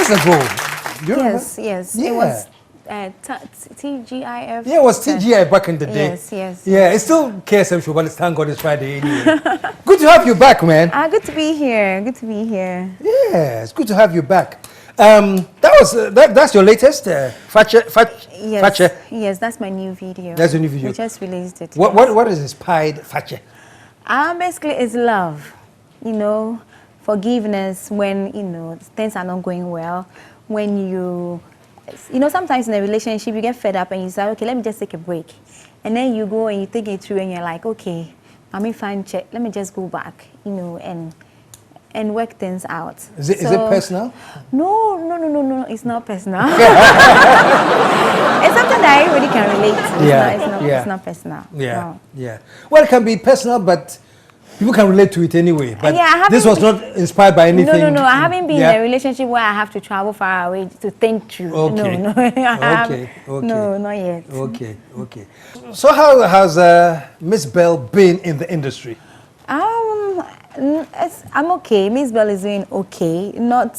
years ago. Yes, yes. Yeah. It was TGIF. Yeah, it was TGI back in the day. Yes, yes. Yeah, it's still KSM Show, but it's thank God it's Friday anyway. Good to have you back, man. Good to be here. Good to be here. Yeah, it's good to have you back. That's your latest Fache. Yes, that's my new video. That's your new video. We just released it. What is inspired Fache? Basically, it's love. You know, forgiveness when things are not going well. When you sometimes in a relationship you get fed up and you say, okay, let me just take a break, and then you go and you think it through and you're like, okay, let me check. Let me just go back, and work things out. Is it personal? No, it's not personal. It's something that everybody can relate to. It's not personal. Yeah, no. yeah. Well, it can be personal, but people can relate to it anyway. But this was not inspired by anything. No. I haven't been in a relationship where I have to travel far away to think through. Okay. No. Okay. No, not yet. Okay. So how has Mzbel been in the industry? I'm okay. Mzbel is doing okay. Not,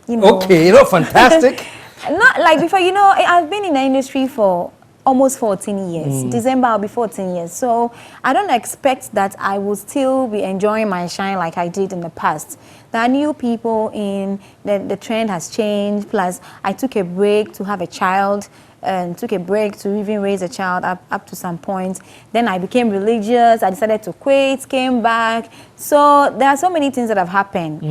Okay, not fantastic. Not like before. I've been in the industry for almost 14 years. December I'll be 14 years. So I don't expect that I will still be enjoying my shine like I did in the past. There are new people in, the trend has changed. Plus I took a break to have a child and took a break to even raise a child up to some point. Then I became religious. I decided to quit, came back. So there are so many things that have happened.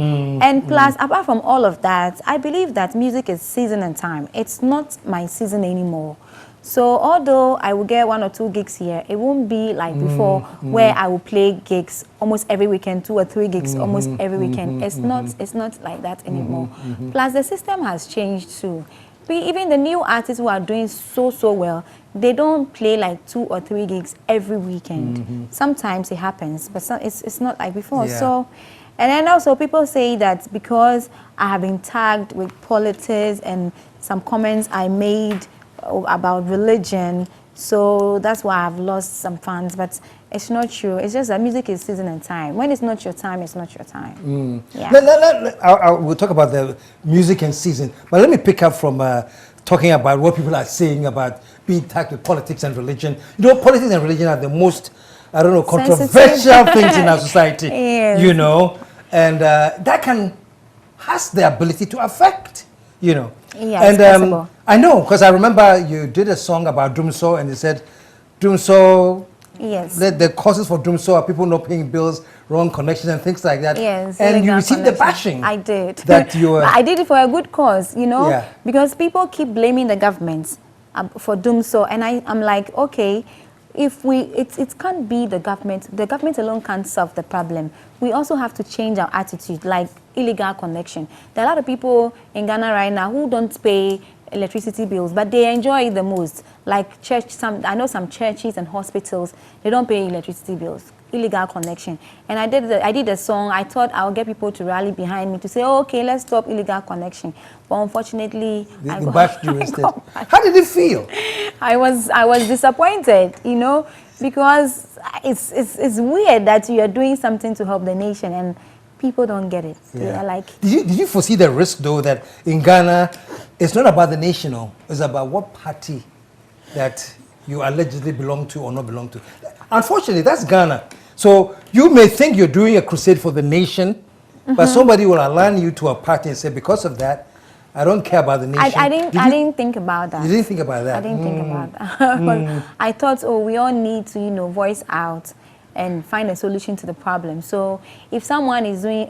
And plus, apart from all of that, I believe that music is season and time. It's not my season anymore. So although I will get 1 or 2 gigs here, it won't be like before where I will play gigs almost every weekend, 2 or 3 gigs almost every weekend. It's not like that anymore. Plus the system has changed too. Even the new artists who are doing so well, they don't play like 2 or 3 gigs every weekend. Sometimes it happens, but it's not like before. Yeah. So, and then also people say that because I have been tagged with politics and some comments I made about religion, so that's why I've lost some fans, but it's not true. It's just that music is season and time. When it's not your time, it's not your time. Yeah. We'll talk about the music and season, but let me pick up from talking about what people are saying about being tagged with politics and religion. Politics and religion are the most, controversial things in our society. Yes. And that has the ability to affect, Yeah, and it's possible. I know, because I remember you did a song about Dumso, and you said, Dumso, yes, the causes for Dumso are people not paying bills, wrong connections, and things like that. Yes, and you received the bashing. I did. That you were. I did it for a good cause, Yeah. because people keep blaming the government for Dumso, and I'm like, okay, if it can't be the government alone can't solve the problem. We also have to change our attitude, like illegal connection. There are a lot of people in Ghana right now who don't pay electricity bills, but they enjoy it the most. Like I know some churches and hospitals, they don't pay electricity bills. Illegal connection. And I did a song. I thought I would get people to rally behind me to say, oh, okay, let's stop illegal connection. But unfortunately, they bashed you instead. How did it feel? I was disappointed, because it's weird that you are doing something to help the nation and people don't get it. Yeah. They are like. Did you foresee the risk though that in Ghana, it's not about the national, it's about what party that you allegedly belong to or not belong to. Unfortunately, that's Ghana. So you may think you're doing a crusade for the nation, but somebody will align you to a party and say, because of that, I don't care about the nation. I didn't think about that. You didn't think about that? I didn't think about that. But I thought, we all need to, voice out and find a solution to the problem. So if someone is doing,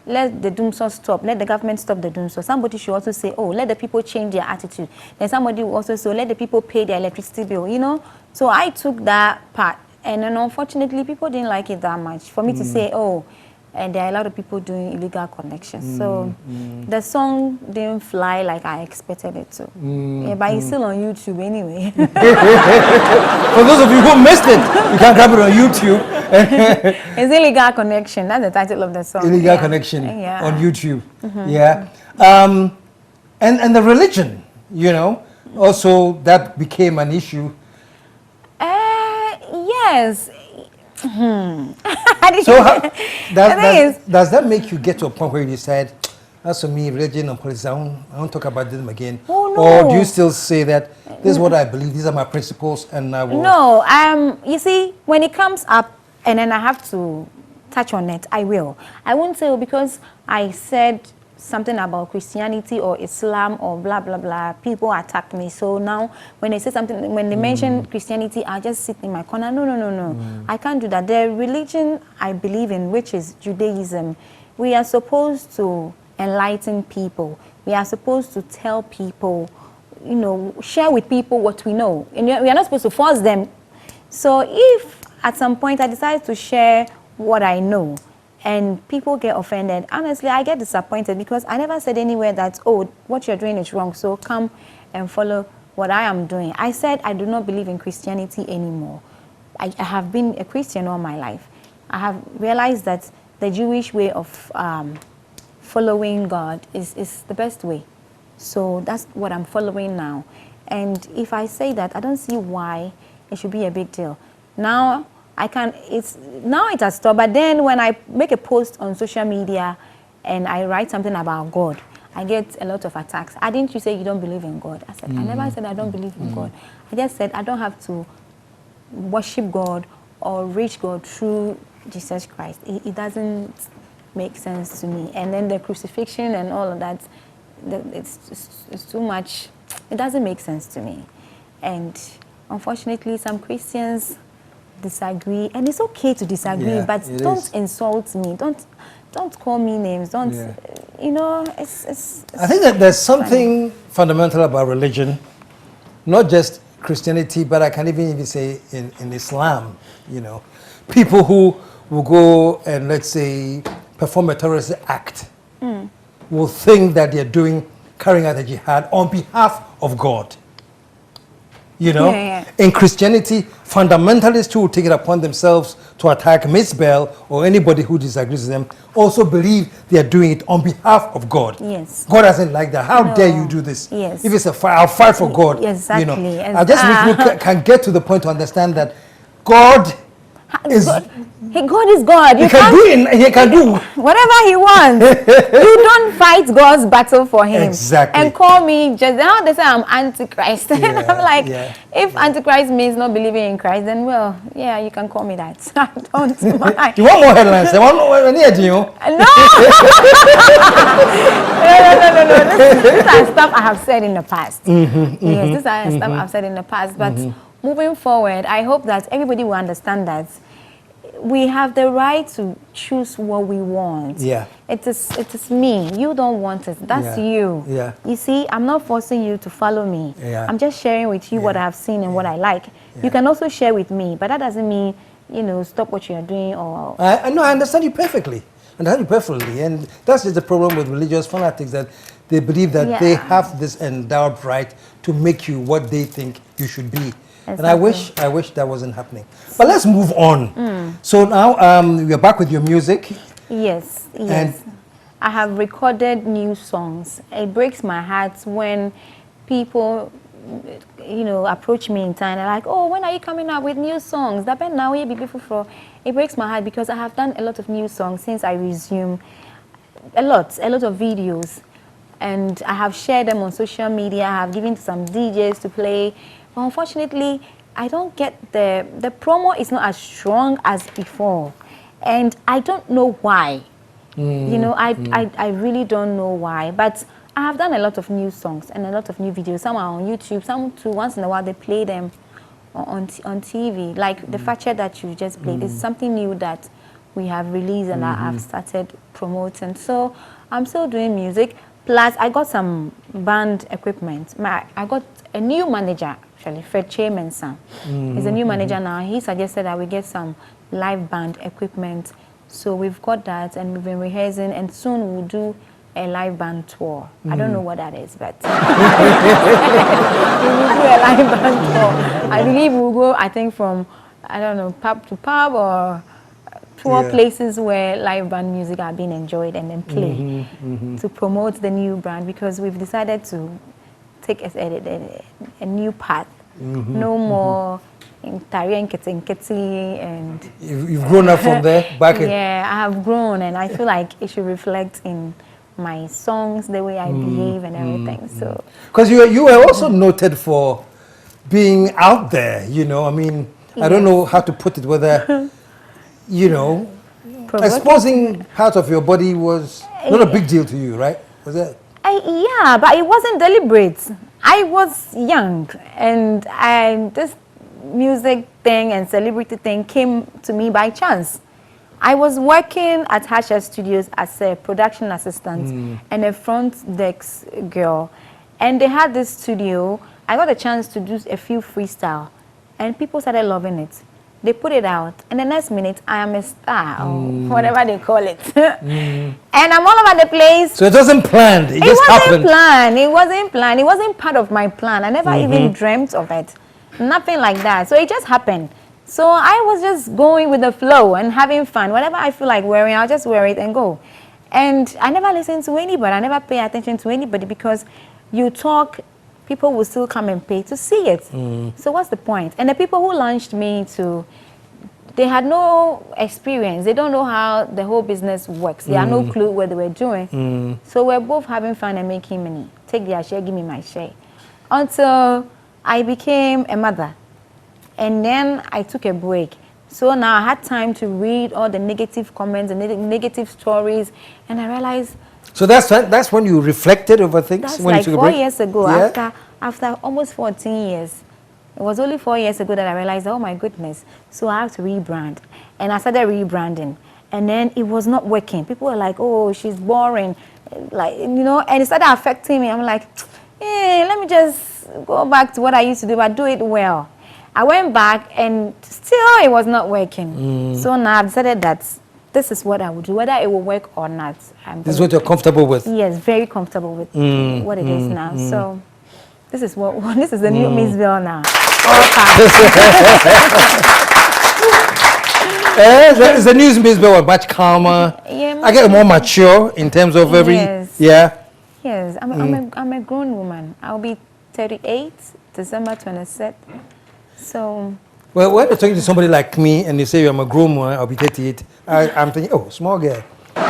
let the Dumso stop, let the government stop the Dumso, somebody should also say, let the people change their attitude. Then somebody will also say, let the people pay their electricity bill, So I took that part. And then unfortunately, people didn't like it that much. For me to say, and there are a lot of people doing illegal connections. So the song didn't fly like I expected it to. Yeah, but it's still on YouTube anyway. For those of you who missed it, you can grab it on YouTube. It's Illegal Connection. That's the title of the song. Illegal Connection on YouTube. Yeah. And the religion, also that became an issue. Yes. So does that make you get to a point where you said, As for me, religion and politics, I won't talk about them again. Oh, no. Or do you still say that this is what I believe, these are my principles, and I will... No, you see, when it comes up and then I have to touch on it, I will. I won't say, because I said something about Christianity or Islam or blah, blah, blah, people attack me. So now when they say something, when they mention Christianity, I just sit in my corner. No, no, no, no. I can't do that. The religion I believe in, which is Judaism, we are supposed to enlighten people. We are supposed to tell people, you know, share with people what we know. And we are not supposed to force them. So if at some point I decide to share what I know, and people get offended, honestly, I get disappointed, because I never said anywhere that, oh, what you're doing is wrong, so come and follow what I am doing. I said I do not believe in Christianity anymore. I have been a Christian all my life. I have realized that the Jewish way of following God is the best way. So that's what I'm following now. And if I say that, I don't see why it should be a big deal. Now, now it has stopped, but then when I make a post on social media and I write something about God, I get a lot of attacks. Didn't you say you don't believe in God? I said, I never said I don't believe in God. I just said I don't have to worship God or reach God through Jesus Christ. It doesn't make sense to me. And then the crucifixion and all of that, it's too much. It doesn't make sense to me. And unfortunately, some Christians disagree, and it's okay to disagree, but don't insult me. Don't call me names. Don't, you know, it's I think that there's something fundamental about religion, not just Christianity, but I can even say in Islam, you know, people who will go and, let's say, perform a terrorist act will think that they're carrying out a jihad on behalf of God. You know, in Christianity, fundamentalists who take it upon themselves to attack Mzbel or anybody who disagrees with them also believe they are doing it on behalf of God. Yes. God doesn't like that. How dare you do this? Yes. If it's a fight, I'll fight for God. Exactly. You know, I just wish people can get to the point to understand that God is... God is God. He can do whatever he wants. You don't fight God's battle for him. Exactly. And call me just now they say I'm Antichrist. And I'm like, if Antichrist means not believing in Christ, then well, yeah, you can call me that. I don't mind. You want more headlines? I want more near you. No. No. These are stuff I have said in the past. Yes, these are stuff I've said in the past. But moving forward, I hope that everybody will understand that we have the right to choose what we want. Yeah. It is me. You don't want it. That's you. Yeah. You see, I'm not forcing you to follow me. Yeah. I'm just sharing with you what I have seen and what I like. Yeah. You can also share with me, but that doesn't mean, you know, stop what you're doing or... I know, I understand you perfectly. And that's just the problem with religious fanatics, that they believe that they have this endowed right to make you what they think you should be. Exactly. And I wish that wasn't happening. But let's move on. So now we are back with your music. Yes. And I have recorded new songs. It breaks my heart when people, you know, approach me in time. They're like, oh, when are you coming out with new songs? It breaks my heart because I have done a lot of new songs since I resumed. A lot of videos. And I have shared them on social media. I have given to some DJs to play. But unfortunately, I don't get the promo is not as strong as before. And I don't know why. You know, I really don't know why. But I have done a lot of new songs and a lot of new videos. Some are on YouTube, some too, once in a while they play them on TV. Like the feature that you just played is something new that we have released and I have started promoting. So I'm still doing music. Plus, I got some band equipment. I got a new manager, actually, Fred Chairmanson. He's a new manager now. He suggested that we get some live band equipment. So we've got that, and we've been rehearsing, and soon we'll do a live band tour. I don't know what that is, but we will do a live band tour. I believe we'll go, I think, from, I don't know, pub to pub or tour places where live band music are being enjoyed and then play to promote the new brand, because we've decided to take a new path. No more in Tari and Ketsi and... You've grown up from there? Back I have grown, and I feel like it should reflect in my songs, the way I behave and everything. So, because you were also noted for being out there, you know. I mean, I don't know how to put it, whether, you know, exposing part of your body was not a big deal to you, right? Was it? Yeah, but it wasn't deliberate. I was young, and this music thing and celebrity thing came to me by chance. I was working at Hasha Studios as a production assistant and a front desk girl, and they had this studio. I got a chance to do a few freestyle, and people started loving it. They put it out, and the next minute, I am a star, or whatever they call it. And I'm all over the place. So it wasn't planned, it just happened. It wasn't planned. It wasn't part of my plan. I never even dreamt of it. Nothing like that. So it just happened. So I was just going with the flow and having fun. Whatever I feel like wearing, I'll just wear it and go. And I never listened to anybody. I never pay attention to anybody, because you talk, people will still come and pay to see it. So what's the point? And the people who launched me they had no experience. They don't know how the whole business works. They had no clue what they were doing. So we're both having fun and making money. Take their share, give me my share. Until I became a mother. And then I took a break. So now I had time to read all the negative comments and negative stories. And I realized... So that's when you reflected over things? That's when like you took a 4 break? years ago, Yeah? after almost 14 years. It was only 4 years ago that I realized, oh my goodness, so I have to rebrand. And I started rebranding. And then it was not working. People were like, oh, she's boring. Like, you know, and it started affecting me. I'm like, let me just go back to what I used to do, but do it well. I went back and still it was not working. So now I've decided that this is what I would do, whether it will work or not. This is what you're comfortable with? Yes, very comfortable with what it is now. So this is this is the new Mzbel now. It's the new Mzbel, much calmer. Yeah, I get more mature in terms of every... Yes. Yeah? Yes, I'm a grown woman. I'll be 38, December 26th. So... Well, when you're talking to somebody like me and they say I'm a grown woman, I'll be 38, I'm thinking, oh, small girl. I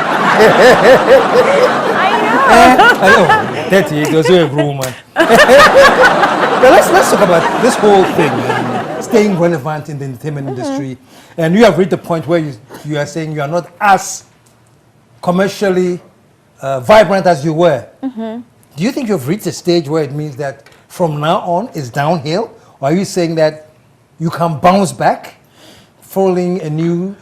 know. 38, you're still a grown woman. But let's talk about this whole thing, staying relevant in the entertainment industry. And you have reached the point where you are saying you are not as commercially vibrant as you were. Do you think you've reached a stage where it means that from now on it's downhill? Or are you saying that you can bounce back, following a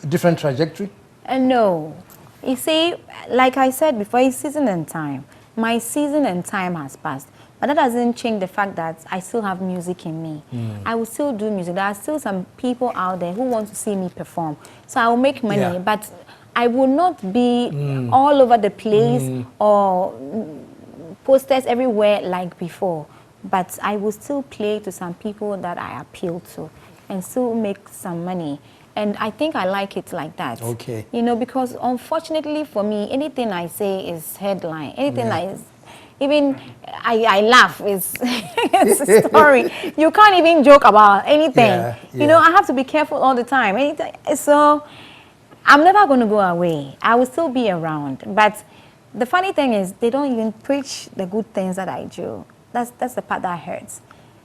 different trajectory? No. You see, like I said before, it's season and time. My season and time has passed. But that doesn't change the fact that I still have music in me. I will still do music. There are still some people out there who want to see me perform. So I will make money, but I will not be all over the place or posters everywhere like before. But I will still play to some people that I appeal to and still make some money. And I think I like it like that. Okay. You know, because unfortunately for me, anything I say is headline. Anything even I laugh, it's a story. You can't even joke about anything. You know, I have to be careful all the time. So I'm never going to go away. I will still be around. But the funny thing is, they don't even preach the good things that I do. That's the part that hurts.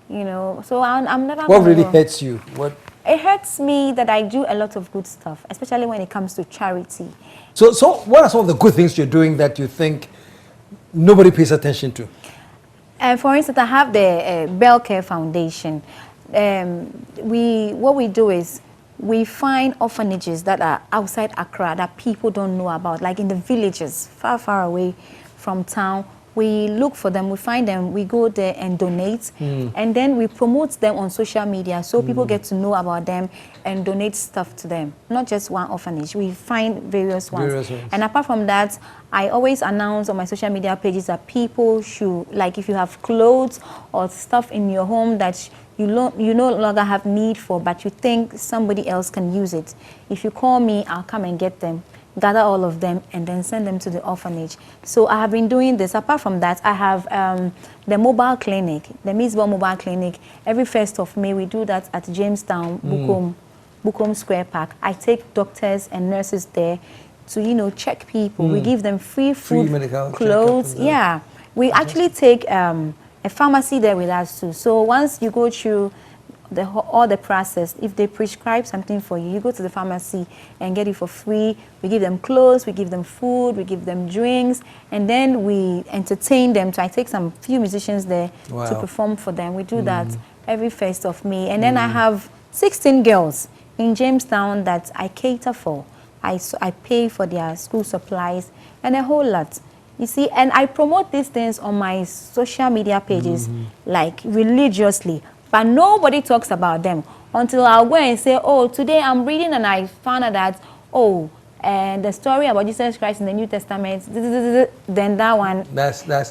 You know, so I'm never. What really hurts you? What? It hurts me that I do a lot of good stuff, especially when it comes to charity. So what are some of the good things you're doing that you think nobody pays attention to? For instance, I have the Bell Care Foundation. What we do is we find orphanages that are outside Accra that people don't know about, like in the villages, far, far away from town. We look for them, we find them, we go there and donate, and then we promote them on social media so people get to know about them and donate stuff to them. Not just one orphanage, we find various ones. And apart from that, I always announce on my social media pages that people should, like if you have clothes or stuff in your home that you no longer have need for, but you think somebody else can use it, if you call me, I'll come and get them, gather all of them, and then send them to the orphanage. So I have been doing this. Apart from that, I have the mobile clinic, the Mzbel Mobile Clinic. Every 1st of May, we do that at Jamestown, Bukom Square Park. I take doctors and nurses there to, you know, check people. We give them free food, medical clothes. Yeah. We actually take a pharmacy there with us too. So once you go through all the process, if they prescribe something for you, you go to the pharmacy and get it for free. We give them clothes, we give them food, we give them drinks, and then we entertain them. So I take some few musicians there to perform for them. We do that every 1st of May. And then I have 16 girls in Jamestown that I cater for. I pay for their school supplies and a whole lot. You see, and I promote these things on my social media pages, like religiously. But nobody talks about them until I'll go and say, oh, today I'm reading and I found out that, oh, and the story about Jesus Christ in the New Testament, then that one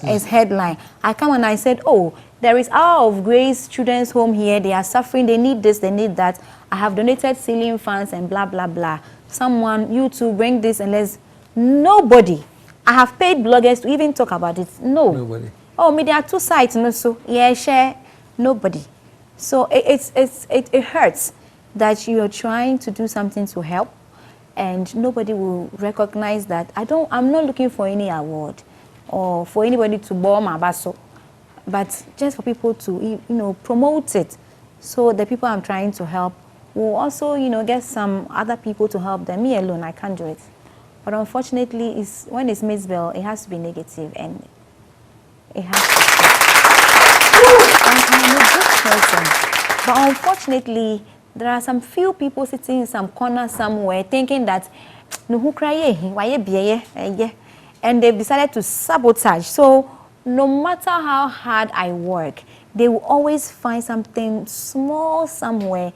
is headline. I come and I said, oh, there is Hour of Grace Children's Home here. They are suffering. They need this. They need that. I have donated ceiling fans and blah, blah, blah. Someone, you two, bring this and let's... Nobody. I have paid bloggers to even talk about it. No. Nobody. Oh, me, there are two sides. No, so, yeah, share. Nobody. So it hurts that you're trying to do something to help and nobody will recognize that. I'm not looking for any award or for anybody to bore my basso, but just for people to, you know, promote it. So the people I'm trying to help will also, you know, get some other people to help them. Me alone, I can't do it. But unfortunately, when it's Mzbel, it has to be negative and it has to be. I'm a good person. But unfortunately, there are some few people sitting in some corner somewhere thinking that and they've decided to sabotage. So no matter how hard I work, they will always find something small somewhere,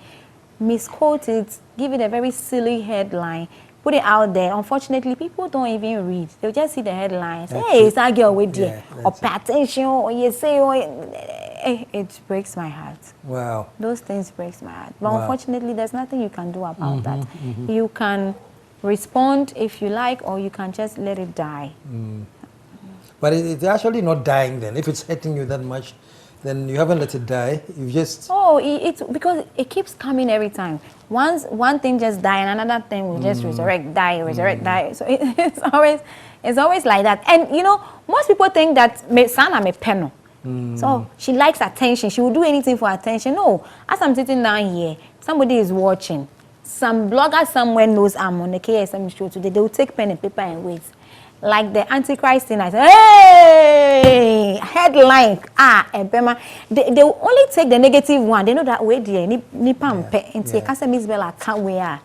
misquote it, give it a very silly headline, put it out there. Unfortunately, people don't even read. They'll just see the headlines. Hey, it's that girl with you. Or pay attention, or you say, it breaks my heart. Wow. Those things breaks my heart. But unfortunately, there's nothing you can do about that. You can respond if you like, or you can just let it die. But it's actually not dying then. If it's hurting you that much, then you haven't let it die. You just... Oh, it's because it keeps coming every time. Once one thing just die and another thing will just resurrect, die, resurrect, die. So it's always like that. And you know, most people think that me sana me peno. So she likes attention. She will do anything for attention. No, as I'm sitting down here, somebody is watching. Some blogger somewhere knows I'm on the KSM show today. They will take pen and paper and wait. Like the Antichrist thing, I said, hey, headline, they will only take the negative one. They know that way, dear, Nipam, and say, KSM Mzbel account where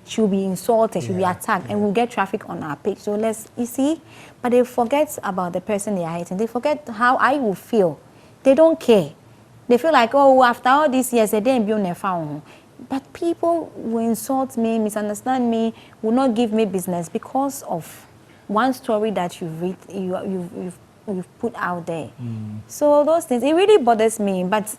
she'll be insulted, she'll be attacked, and we'll get traffic on our page. So you see, but they forget about the person they are hating. They forget how I will feel. They don't care. They feel like, oh, after all these years, they didn't be on their phone. But people will insult me, misunderstand me, will not give me business because of one story that you've put out there. So those things, it really bothers me. But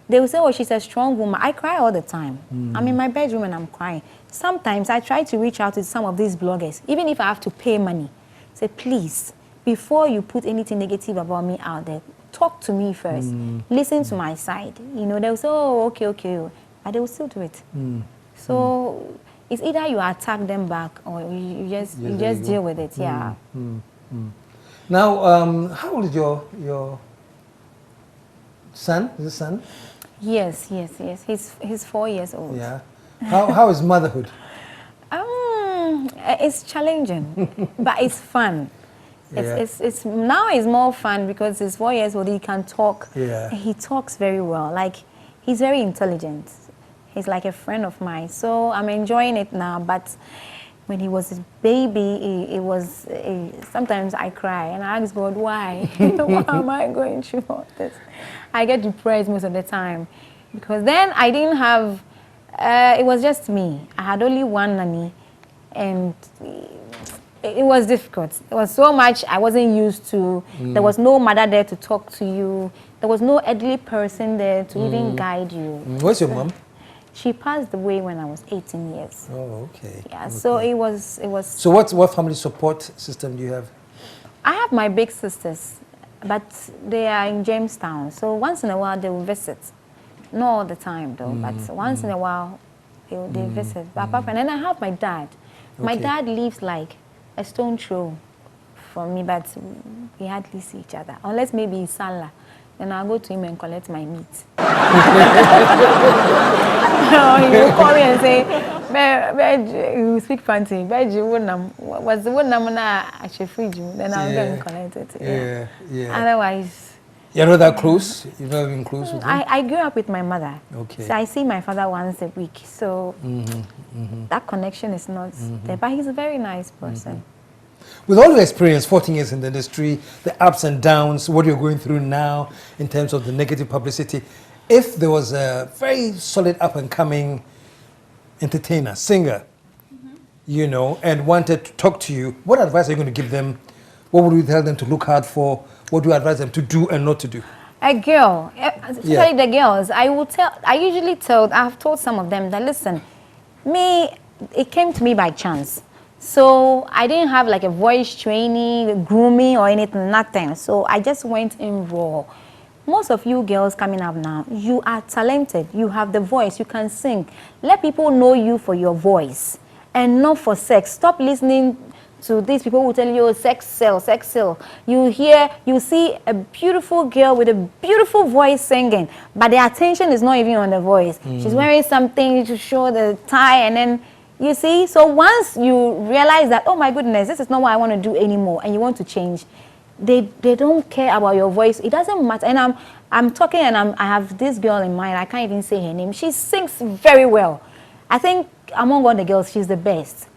they will say, oh, she's a strong woman. I cry all the time. I'm in my bedroom and I'm crying. Sometimes I try to reach out to some of these bloggers, even if I have to pay money. Say, please, before you put anything negative about me out there, talk to me first. Listen to my side. You know, they'll say, oh, okay. But they will still do it. So it's either you attack them back or you just deal with it. Yeah. Now, how old is your son? Is it son? Yes. He's 4 years old. Yeah. How is motherhood? It's challenging, but it's fun. It's now it's more fun because he's 4 years old. He can talk. Yeah. He talks very well. Like, he's very intelligent. He's like a friend of mine. So I'm enjoying it now. But when he was a baby, it was sometimes I cry and I ask God, why? Why am I going through all this? I get depressed most of the time because then I didn't have. It was just me. I had only one nanny, and it was difficult. There was so much I wasn't used to. There was no mother there to talk to you. There was no elderly person there to even guide you. Where's your mom? She passed away when I was 18 years. Oh, okay. Yeah, okay. So it was. So what family support system do you have? I have my big sisters, but they are in Jamestown. So once in a while they will visit. Not all the time though, but once in a while they visit. But apart from, and then I have my dad. My dad lives like a stone throw from me, but we hardly see each other. Unless maybe it's Salah, then I'll go to him and collect my meat. He will call me and say, he will speak fancy. What's the one number at your fridge? Then I'll go and collect it. Yeah. Otherwise, you're not that close? You've never been close with him? I grew up with my mother. Okay. So I see my father once a week. So that connection is not there. But he's a very nice person. With all your experience, 14 years in the industry, the ups and downs, what you're going through now in terms of the negative publicity, if there was a very solid up-and-coming entertainer, singer, you know, and wanted to talk to you, what advice are you going to give them? What would you tell them to look out for? What do you advise them to do and not to do? A girl, especially the girls, I've told some of them that, listen, it came to me by chance. So I didn't have like a voice training, grooming or anything, nothing. So I just went in raw. Most of you girls coming up now, you are talented. You have the voice, you can sing. Let people know you for your voice and not for sex. Stop listening to these people who tell you, oh, sex sell, sex sell. You see a beautiful girl with a beautiful voice singing, but the attention is not even on the voice. She's wearing something to show the tie, and then, you see, so once you realize that, oh my goodness, this is not what I want to do anymore, and you want to change, they don't care about your voice. It doesn't matter. And I'm talking, and I have this girl in mind. I can't even say her name. She sings very well. I think among all the girls, she's the best.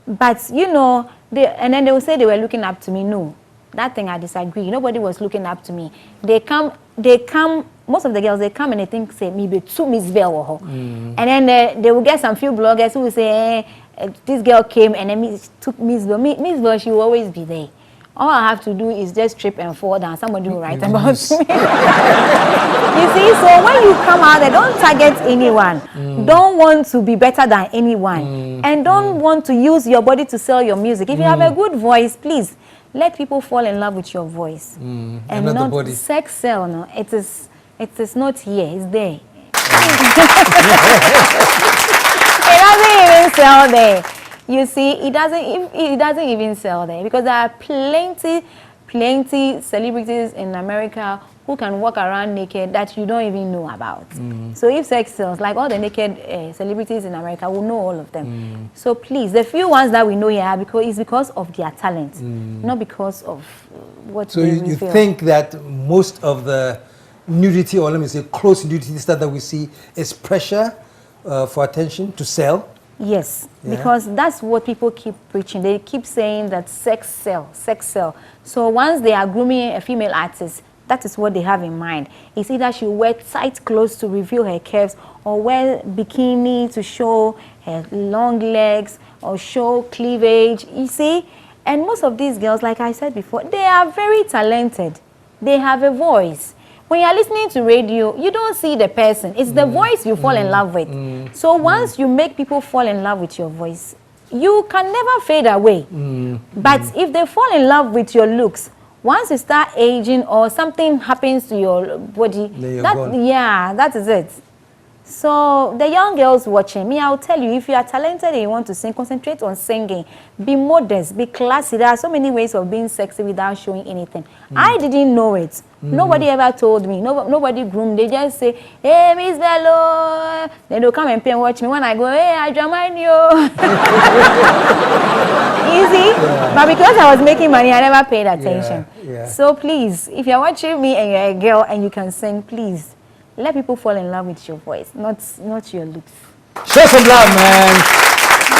But you know, and then they will say they were looking up to me. No, that thing I disagree. Nobody was looking up to me. They come. Most of the girls, they come and they think, say, maybe two Mzbel. And then they will get some few bloggers who will say, this girl came and then took Mzbel. Mzbel, she will always be there. All I have to do is just trip and fall down. Somebody will write about me. You see, so when you come out there, don't target anyone. Don't want to be better than anyone. And don't want to use your body to sell your music. If you have a good voice, please, let people fall in love with your voice. And not the body. Sex sell, no. It is not here, it's there. It doesn't even sell there. You see, it doesn't even sell there because there are plenty celebrities in America who can walk around naked that you don't even know about. So if sex sells, like all the naked celebrities in America, we'll know all of them. So please, the few ones that we know here is because of their talent, not because of what so you think that most of the nudity, or let me say close nudity stuff that we see is pressure for attention to sell? Yes, because that's what people keep preaching. They keep saying that sex sell, sex sell. So once they are grooming a female artist, that is what they have in mind. It's either she wear tight clothes to reveal her curves, or wear bikini to show her long legs, or show cleavage, you see? And most of these girls, like I said before, they are very talented. They have a voice. When you are listening to radio, you don't see the person. It's the voice you fall in love with. So once you make people fall in love with your voice, you can never fade away. But if they fall in love with your looks, once you start aging or something happens to your body, that is it. So the young girls watching me, I'll tell you, if you are talented and you want to sing, concentrate on singing. Be modest, be classy. There are so many ways of being sexy without showing anything. I didn't know it. Nobody ever told me. Nobody groomed. They just say, hey, Miss Bello. Then they'll come and pay and watch me. When I go, hey, I Jamaican you. Easy. But because I was making money, I never paid attention. So please, if you're watching me and you're a girl and you can sing, please, let people fall in love with your voice, not your looks. Show some love, man.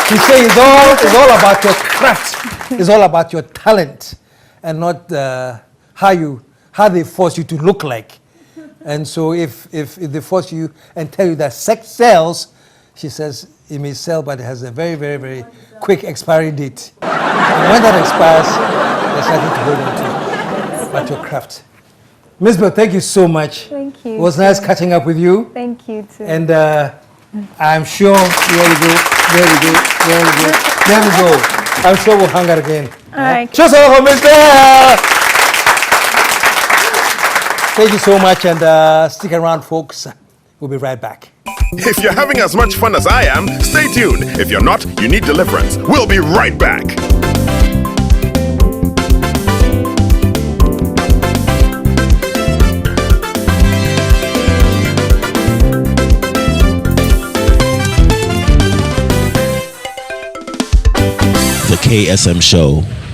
She says it's all about your craft. It's all about your talent, and not how they force you to look like. And so if they force you and tell you that sex sells, she says it may sell, but it has a very, very, very quick expiry date. And when that expires, there's nothing to hold on to but your craft. Mzbel, thank you so much. Thank you. It was nice catching up with you. Thank you too. And I'm sure, there we go. I'm sure we'll hang out again. All right. Cheers for Mzbel. Thank you so much, and stick around, folks. We'll be right back. If you're having as much fun as I am, stay tuned. If you're not, you need deliverance. We'll be right back. The KSM Show.